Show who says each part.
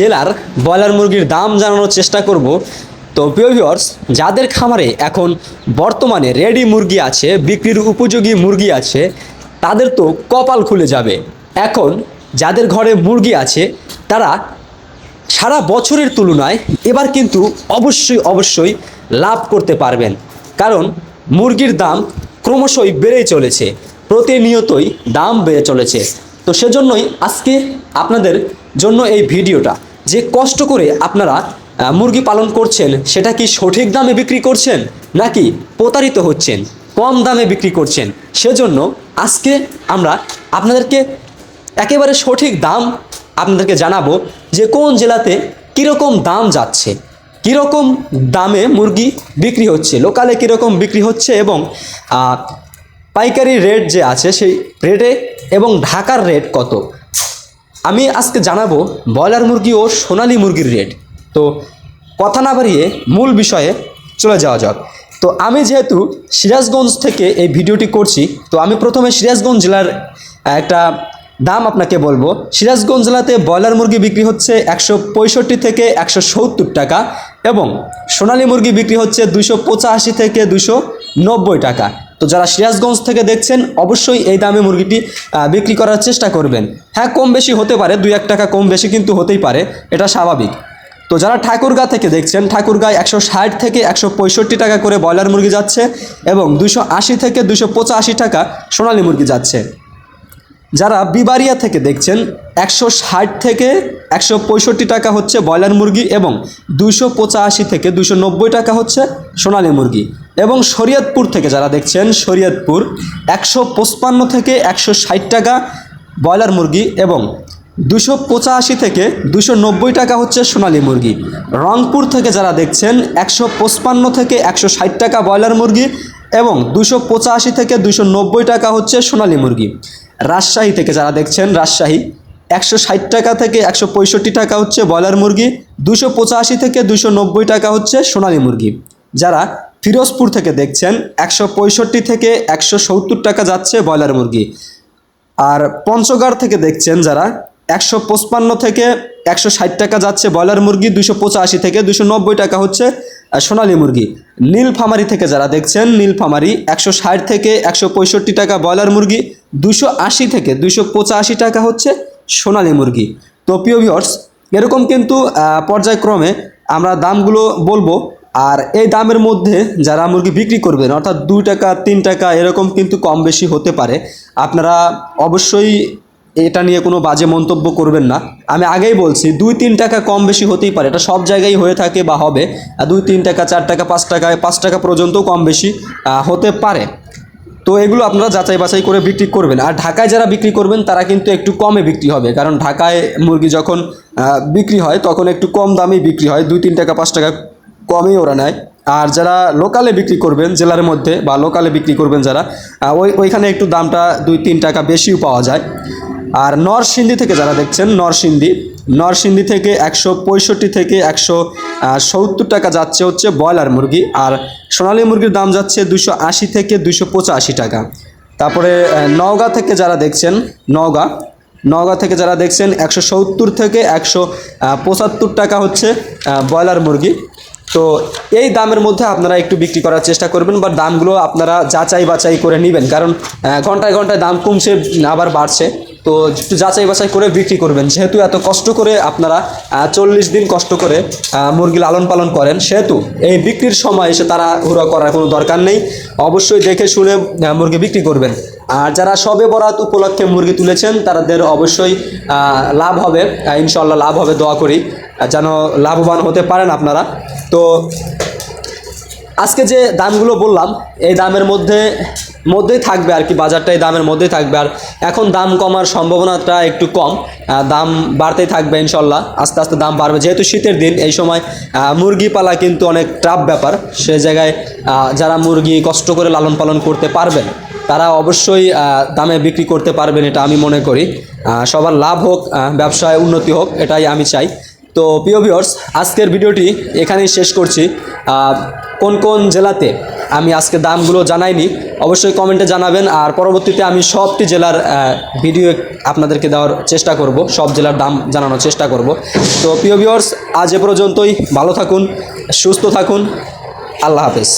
Speaker 1: জেলার ব্রয়লার মুরগির দাম জানানোর চেষ্টা করব। তো প্রিয় ভিউয়ার্স, যাদের খামারে এখন বর্তমানে রেডি মুরগি আছে, বিক্রির উপযোগী মুরগি আছে, তাদের তো কপাল খুলে যাবে। এখন যাদের ঘরে মুরগি আছে তারা সারা বছরের তুলনায় এবার কিন্তু অবশ্যই লাভ করতে পারবেন, কারণ মুরগির দাম ক্রমশই বেড়েই চলেছে, প্রতিনিয়তই দাম বেড়ে চলেছে। তো সেজন্যই আজকে আপনাদের জন্য এই ভিডিওটা, যে কষ্ট করে আপনারা মুরগি পালন করছেন সেটা কি সঠিক দামে বিক্রি করছেন নাকি প্রতারিত হচ্ছেন, কম দামে বিক্রি করছেন। সেজন্য আজকে আমরা আপনাদেরকে একেবারে সঠিক দাম আপনাদেরকে জানাবো, যে কোন জেলাতে কীরকম দাম যাচ্ছে, কীরকম দামে মুরগি বিক্রি হচ্ছে, লোকালে কীরকম বিক্রি হচ্ছে এবং পাইকারি রেট যে আছে সেই রেটে এবং ঢাকার রেট কত। আমি আজকে জানাবো ব্রয়লার মুরগি ও সোনালী মুরগির রেট। তো কথা না বাড়িয়ে মূল বিষয়ে চলে যাওয়া যাক। তো আমি যেহেতু সিরাজগঞ্জ থেকে এই ভিডিওটি করছি, তো আমি প্রথমে সিরাজগঞ্জ জেলার একটা দাম আপনাকে বলবো। সিরাজগঞ্জ জেলাতে ব্রয়লার মুরগি বিক্রি হচ্ছে 165 থেকে 170 টাকা এবং সোনালী মুরগি বিক্রি হচ্ছে 285 থেকে 290 টাকা। তো যারা সিরাজগঞ্জ থেকে দেখছেন অবশ্যই এই দামে মুরগিটি বিক্রি করার চেষ্টা করবেন। হ্যাঁ, কম বেশি হতে পারে, 2-1 টাকা কম বেশি কিন্তু হতেই পারে, এটা স্বাভাবিক। তো যারা ঠাকুরগাঁ থেকে দেখছেন, ঠাকুরগাঁয় 160 থেকে 165 টাকা করে ব্রয়লার মুরগি যাচ্ছে এবং 280 থেকে 285 টাকা সোনালী মুরগি যাচ্ছে। যারা বিবারিয়া থেকে দেখছেন 160 থেকে 165 টাকা হচ্ছে ব্রয়লার মুরগি এবং 285 থেকে 290 টাকা হচ্ছে সোনালী মুরগি। এবং শরীয়তপুর থেকে যারা দেখছেন, শরীয়তপুর 155 থেকে 160 টাকা ব্রয়লার মুরগি এবং 285 থেকে 290 টাকা হচ্ছে সোনালী মুরগি। রংপুর থেকে যারা দেখছেন 155 থেকে 160 টাকা ব্রয়লার মুরগি এবং 285 থেকে 290 টাকা হচ্ছে সোনালী মুরগি। রাজশাহী থেকে যারা দেখছেন, রাজশাহী 160 টাকা থেকে 165 টাকা হচ্ছে ব্রয়লার মুরগি, 285 থেকে 290 টাকা হচ্ছে সোনালী মুরগি। যারা ফিরোজপুর থেকে দেখছেন 165 থেকে 170 টাকা যাচ্ছে ব্রয়লার মুরগি। আর পঞ্চগড় থেকে দেখছেন যারা 155 থেকে 160 টাকা যাচ্ছে ব্রয়লার মুরগি, 285 থেকে 290 টাকা হচ্ছে সোনালী মুরগি। নীলফামারী থেকে যারা দেখছেন, নীলফামারী 160 থেকে 165 টাকা ব্রয়লার মুরগি, 280 থেকে 285 টাকা হচ্ছে সোনালী মুরগি। তো প্রিয় ভিউয়ার্স, এরকম কিন্তু পর্যায়ক্রমে আমরা দামগুলো বলবো। আর এই দামের মধ্যে যারা মুরগি বিক্রি করবেন, অর্থাৎ 2 টাকা 3 টাকা এরকম কিন্তু কম বেশি হতে পারে। আপনারা অবশ্যই এটা নিয়ে কোনো বাজে মন্তব্য করবেন না। আমি আগেই বলছি 2-3 টাকা কম বেশি হতেই পারে, এটা সব জায়গায় হয়ে থাকে বা হবে। 2-3 টাকা 4 টাকা 5 টাকা পর্যন্তও কম বেশি হতে পারে। তো এগুলো আপনারা যাচাই বাছাই করে বিক্রি করবেন। আর ঢাকায় যারা বিক্রি করবেন তারা কিন্তু একটু কমে বিক্রি হবে, কারণ ঢাকায় মুরগি যখন বিক্রি হয় তখন একটু কম দামেই বিক্রি হয়, 2-3 টাকা 5 টাকা কমেই ওরা নেয়। আর যারা লোকালে বিক্রি করবেন, জেলার মধ্যে বা লোকালে বিক্রি করবেন যারা, ওইখানে একটু দামটা 2-3 টাকা বেশিও পাওয়া যায়। আর নরসিংদী থেকে যারা দেখছেন, নরসিংদী থেকে 165 থেকে 170 টাকা যাচ্ছে হচ্ছে ব্রয়লার মুরগি। আর সোনালী মুরগির দাম যাচ্ছে 280 থেকে 285 টাকা। তারপরে নওগাঁ থেকে যারা দেখছেন, নওগাঁ থেকে যারা দেখছেন 170 থেকে 175 টাকা হচ্ছে ব্রয়লার মুরগি। তো এই দামের মধ্যে আপনারা একটু বিক্রি করার চেষ্টা করবেন, বা দামগুলো আপনারা যাচাই বাছাই করে নেবেন, কারণ ঘন্টায় ঘন্টায় দাম কমছে আবার বাড়ছে। তো একটু যাচাই বাছাই করে বিক্রি করবেন, যেহেতু এত কষ্ট করে আপনারা 40 দিন কষ্ট করে মুরগি লালন পালন করেন, সেহেতু এই বিক্রির সময় এসে তারা হুড়া করার কোনো দরকার নেই। অবশ্যই দেখে শুনে মুরগি বিক্রি করবেন। আর যারা শবে বরাত উপলক্ষে মুরগি তুলেছেন তাদের অবশ্যই লাভ হবে, ইনশাল্লাহ লাভ হবে, দোয়া করি যেন লাভবান হতে পারেন আপনারা। তো আজকে যে দামগুলো বললাম এই দামের মধ্যেই থাকবে আর কি, বাজারটা এই দামের মধ্যেই থাকবে। আর এখন দাম কমার সম্ভাবনাটা একটু কম, দাম বাড়তেই থাকবে ইনশাল্লাহ, আস্তে আস্তে দাম বাড়বে। যেহেতু শীতের দিন, এই সময় মুরগি পালা কিন্তু অনেক টাফ ব্যাপার। সে জায়গায় যারা মুরগি কষ্ট করে লালন পালন করতে পারবেন তারা অবশ্যই দামে বিক্রি করতে পারবেন, এটা আমি মনে করি। সবার লাভ হোক, ব্যবসায় উন্নতি হোক, এটাই আমি চাই। তো প্রিয় ভিউয়ার্স, আজকের ভিডিওটি এখানেই শেষ করছি। কোন কোন জেলাতে আমি আজকে দামগুলো জানাইনি, অবশ্যই কমেন্টে জানাবেন। আর পরবর্তীতে আমি সবটি জেলার ভিডিও আপনাদেরকে দেওয়ার চেষ্টা করব, সব জেলার দাম জানানোর চেষ্টা করব। তো প্রিয় ভিউয়ার্স, আজ এ পর্যন্তই। ভালো থাকুন, সুস্থ থাকুন, আল্লাহ হাফেজ।